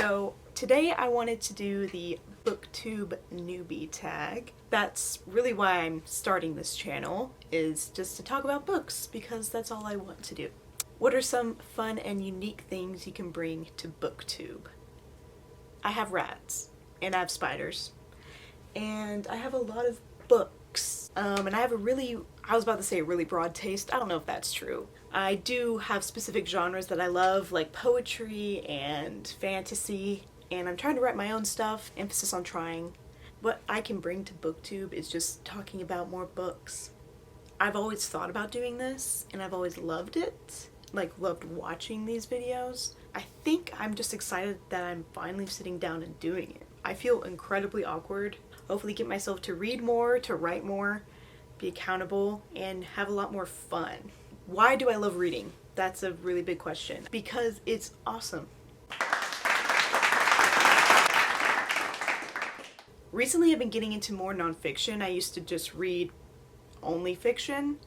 So today I wanted to do the booktube newbie tag. That's really why I'm starting this channel, is just to talk about books, because that's all I want to do. What are some fun and unique things you can bring to booktube? I have rats, and I have spiders, and I have a lot of books, and I have I was about to say a really broad taste. I don't know if that's true. I do have specific genres that I love, like poetry and fantasy, and I'm trying to write my own stuff, emphasis on trying. What I can bring to booktube is just talking about more books. I've always thought about doing this, and I've always loved it, like loved watching these videos. I think I'm just excited that I'm finally sitting down and doing it. I feel incredibly awkward. Hopefully get myself to read more, to write more, be accountable, and have a lot more fun. Why do I love reading? That's a really big question. Because it's awesome. Recently I've been getting into more nonfiction. I used to just read only fiction.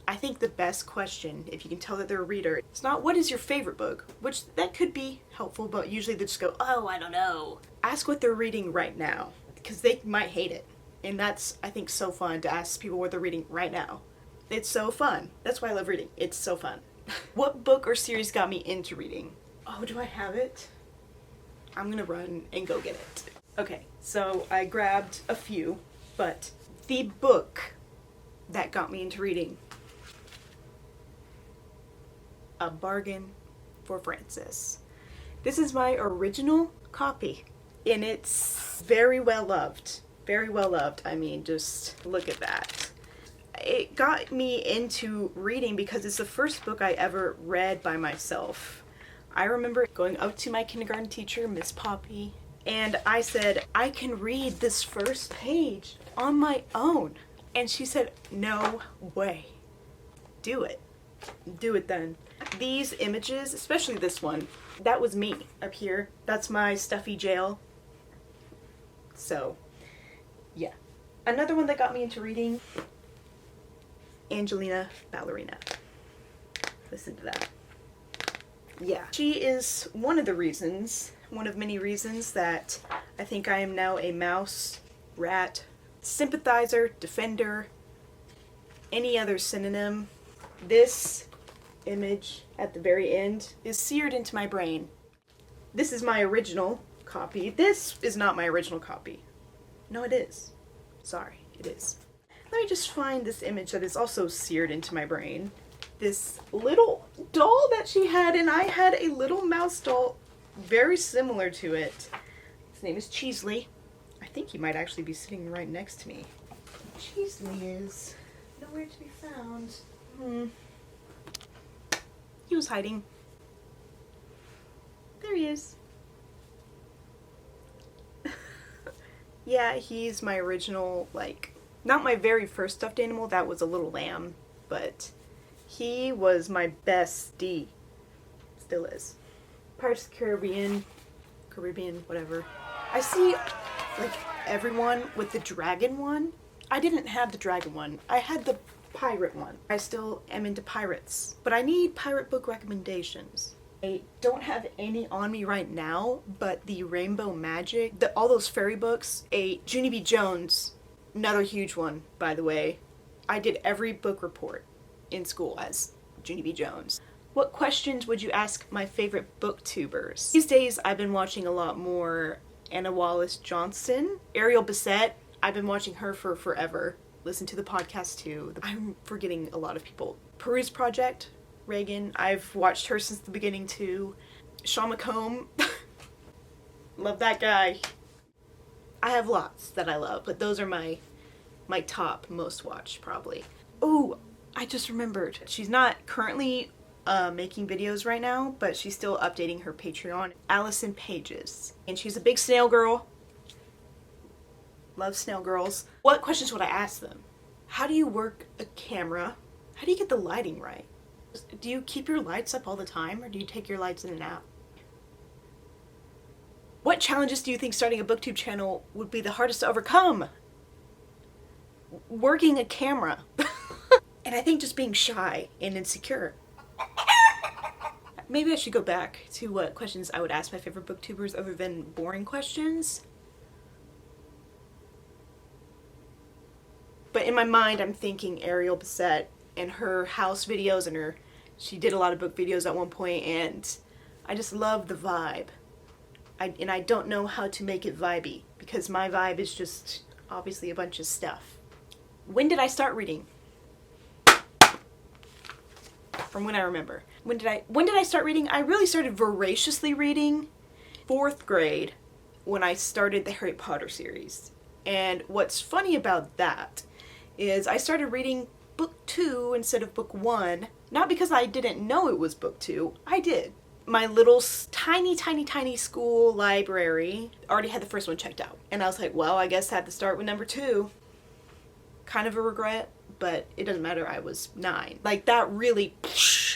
I think the best question, if you can tell that they're a reader, it's not what is your favorite book, which that could be helpful, but usually they just go, oh, I don't know. Ask what they're reading right now, because they might hate it. And that's, I think, so fun to ask people what they're reading right now. It's so fun. That's why I love reading. It's so fun. What book or series got me into reading? Oh, do I have it? I'm gonna run and go get it. Okay, so I grabbed a few, but the book that got me into reading, A Bargain for Francis. This is my original copy, and it's very well loved. Very well loved. I mean, just look at that. It got me into reading because it's the first book I ever read by myself. I remember going up to my kindergarten teacher, Miss Poppy, and I said, I can read this first page on my own. And she said, no way. Do it. Do it then. These images, especially this one, that was me up here. That's my stuffy jail. So, yeah. Another one that got me into reading, Angelina Ballerina. Listen to that. Yeah. She is one of the reasons, one of many reasons, that I think I am now a mouse, rat, sympathizer, defender, any other synonym. This image at the very end is seared into my brain. This is my original copy. This is not my original copy. No, it is. Sorry, it is. Let me just find this image that is also seared into my brain. This little doll that she had, and I had a little mouse doll very similar to it. His name is Cheesley. I think he might actually be sitting right next to me. Cheesley is nowhere to be found. He was hiding. There he is. Yeah, he's my original, not my very first stuffed animal, that was a little lamb, but he was my bestie. Still is. Pirates of the Caribbean, whatever. I see, everyone with the dragon one. I didn't have the dragon one. I had the pirate one. I still am into pirates, but I need pirate book recommendations. I don't have any on me right now, but the Rainbow Magic, all those fairy books, Junie B. Jones, another huge one, by the way. I did every book report in school as Junie B. Jones. What questions would you ask my favorite booktubers? These days I've been watching a lot more Anna Wallace Johnson, Ariel Bissett. I've been watching her for forever. Listen to the podcast too. I'm forgetting a lot of people. Peruse Project, Reagan. I've watched her since the beginning too. Sean McComb. Love that guy. I have lots that I love, but those are my top most watched probably. Oh, I just remembered. She's not currently making videos right now, but she's still updating her Patreon. Allison Pages. And she's a big snail girl. Love snail girls. What questions would I ask them? How do you work a camera? How do you get the lighting right? Do you keep your lights up all the time, or do you take your lights in and out? What challenges do you think starting a booktube channel would be the hardest to overcome? Working a camera. And I think just being shy and insecure. Maybe I should go back to what questions I would ask my favorite booktubers other than boring questions. But in my mind, I'm thinking Ariel Bissett and her house videos and she did a lot of book videos at one point, and I just love the vibe. And I don't know how to make it vibey, because my vibe is just obviously a bunch of stuff. When did I start reading? From when I remember. When did I start reading? I really started voraciously reading 4th grade when I started the Harry Potter series. And what's funny about that is I started reading book 2 instead of book 1, not because I didn't know it was book 2, I did. My little tiny school library already had the first one checked out. And I was like, well, I guess I had to start with number 2. Kind of a regret, but it doesn't matter, I was 9. Like that really,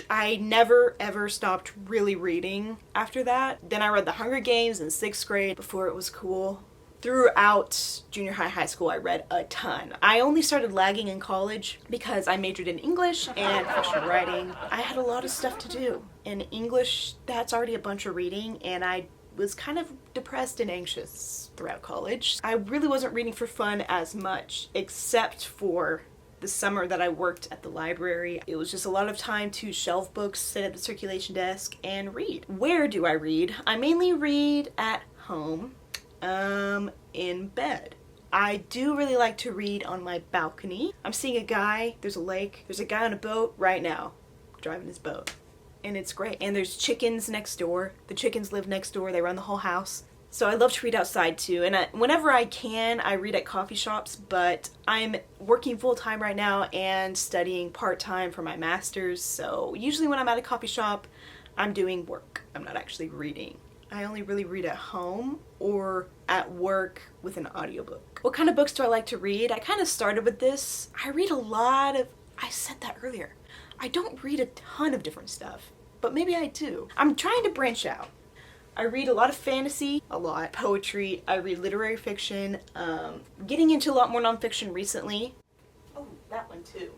I never ever stopped really reading after that. Then I read The Hunger Games in 6th grade before it was cool. Throughout junior high school, I read a ton. I only started lagging in college because I majored in English and professional writing. I had a lot of stuff to do. In English, that's already a bunch of reading, and I was kind of depressed and anxious throughout college. I really wasn't reading for fun as much, except for the summer that I worked at the library. It was just a lot of time to shelve books, sit at the circulation desk, and read. Where do I read? I mainly read at home. In bed. I do really like to read on my balcony. I'm seeing a guy, there's a lake, there's a guy on a boat right now, driving his boat. And it's great. And there's chickens next door. The chickens live next door, they run the whole house. So I love to read outside too. And whenever I can, I read at coffee shops, but I'm working full-time right now and studying part-time for my master's. So usually when I'm at a coffee shop, I'm doing work. I'm not actually reading. I only really read at home or at work with an audiobook. What kind of books do I like to read? I kind of started with this. I read a lot of, I said that earlier. I don't read a ton of different stuff, but maybe I do. I'm trying to branch out. I read a lot of fantasy, a lot, poetry. I read literary fiction, getting into a lot more nonfiction recently. Oh, that one too.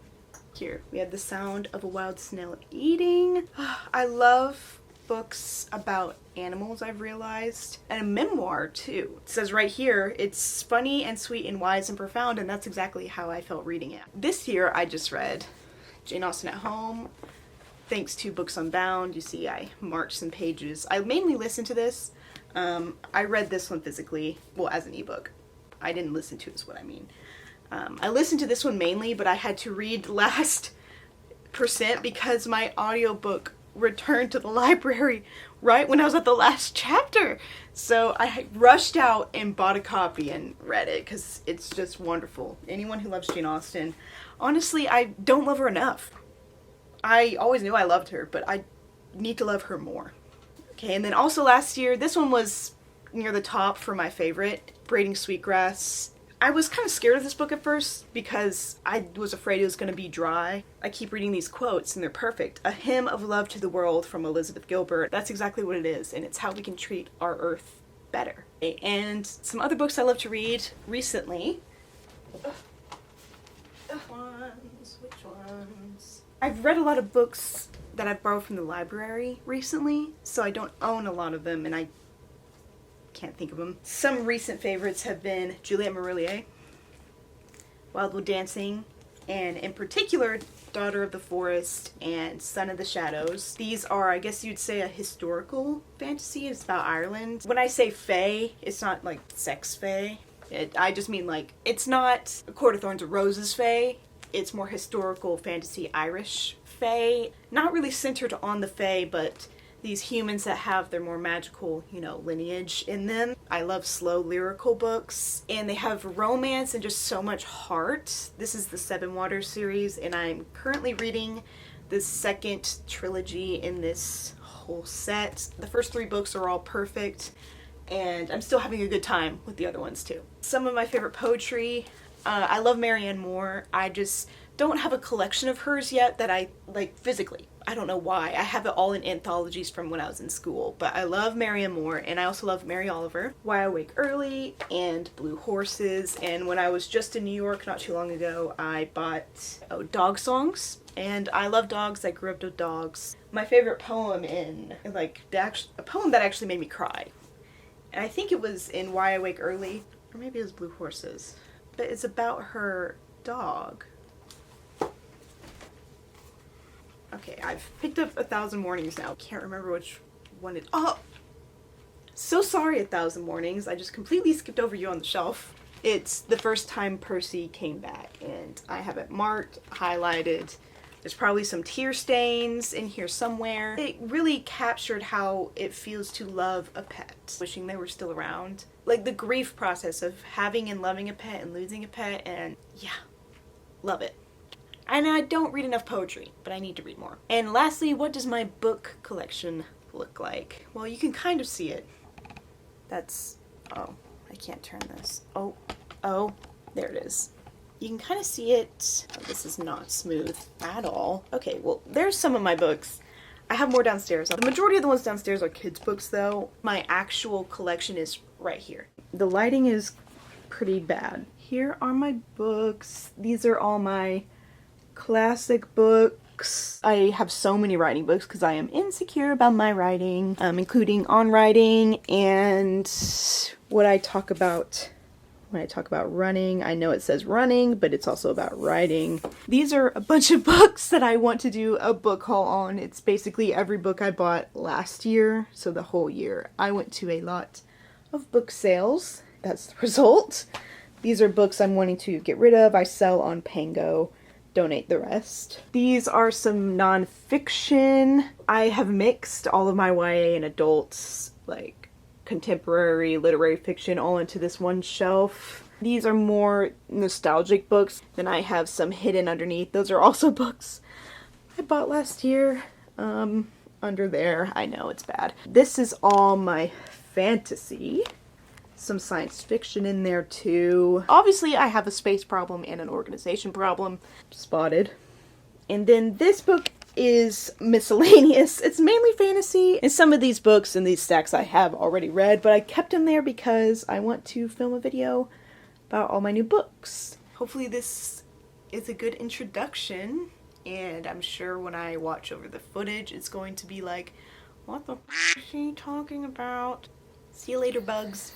Here, we have The Sound of a Wild Snail Eating. I love books about animals, I've realized, and a memoir too. It says right here, it's funny and sweet and wise and profound, and that's exactly how I felt reading it. This year I just read Jane Austen at home, thanks to Books Unbound. You see I marked some pages. I mainly listened to this. I read this one physically, well, as an ebook. I didn't listen to it is what I mean. I listened to this one mainly, but I had to read the last percent because my audiobook returned to the library right when I was at the last chapter. So I rushed out and bought a copy and read it because it's just wonderful. Anyone who loves Jane Austen, honestly, I don't love her enough. I always knew I loved her, but I need to love her more. Okay, and then also last year, this one was near the top for my favorite, Braiding Sweetgrass. I was kind of scared of this book at first because I was afraid it was going to be dry. I keep reading these quotes and they're perfect. A Hymn of Love to the World from Elizabeth Gilbert. That's exactly what it is, and it's how we can treat our earth better. And some other books I love to read recently. Which ones? I've read a lot of books that I've borrowed from the library recently, so I don't own a lot of them, and I can't think of them. Some recent favorites have been Juliette Marillier, Wildwood Dancing, and in particular, Daughter of the Forest and Son of the Shadows. These are, I guess you'd say, a historical fantasy. It's about Ireland. When I say fae, it's not like sex fae. I just mean like, it's not A Court of Thorns and Roses fae. It's more historical fantasy Irish fae. Not really centered on the fae, but these humans that have their more magical, lineage in them. I love slow lyrical books, and they have romance and just so much heart. This is the Seven Waters series, and I'm currently reading the second trilogy in this whole set. The first 3 books are all perfect, and I'm still having a good time with the other ones too. Some of my favorite poetry, I love Marianne Moore. I just don't have a collection of hers yet that I like physically. I don't know why. I have it all in anthologies from when I was in school, but I love Marianne Moore, and I also love Mary Oliver. Why I Wake Early and Blue Horses, and when I was just in New York not too long ago, I bought Dog Songs And I love dogs. I grew up with dogs. My favorite poem a poem that actually made me cry. And I think it was in Why I Wake Early, or maybe it was Blue Horses. But it's about her dog. Okay, I've picked up 1,000 Mornings now. Can't remember which one it... Oh! So sorry, 1,000 Mornings. I just completely skipped over you on the shelf. It's the first time Percy came back, and I have it marked, highlighted. There's probably some tear stains in here somewhere. It really captured how it feels to love a pet, wishing they were still around. Like the grief process of having and loving a pet and losing a pet, and yeah, love it. And I don't read enough poetry, but I need to read more. And lastly, what does my book collection look like? Well, you can kind of see it. That's, oh, I can't turn this. Oh, there it is. You can kind of see it. Oh, this is not smooth at all. Okay, well, there's some of my books. I have more downstairs. The majority of the ones downstairs are kids' books, though. My actual collection is right here. The lighting is pretty bad. Here are my books. These are all my classic books. I have so many writing books because I am insecure about my writing, including on writing and what I talk about when I talk about running. I know it says running, but it's also about writing. These are a bunch of books that I want to do a book haul on. It's basically every book I bought last year, so the whole year. I went to a lot of book sales. That's the result. These are books I'm wanting to get rid of. I sell on Pango. Donate the rest. These are some nonfiction. I have mixed all of my YA and adults, like contemporary literary fiction, all into this one shelf. These are more nostalgic books. Then I have some hidden underneath. Those are also books I bought last year. Under there. I know it's bad. This is all my fantasy. Some science fiction in there too. Obviously I have a space problem and an organization problem. Spotted. And then this book is miscellaneous. It's mainly fantasy. And some of these books in these stacks I have already read, but I kept them there because I want to film a video about all my new books. Hopefully this is a good introduction, and I'm sure when I watch over the footage it's going to be like, what the f is she talking about? See you later, bugs.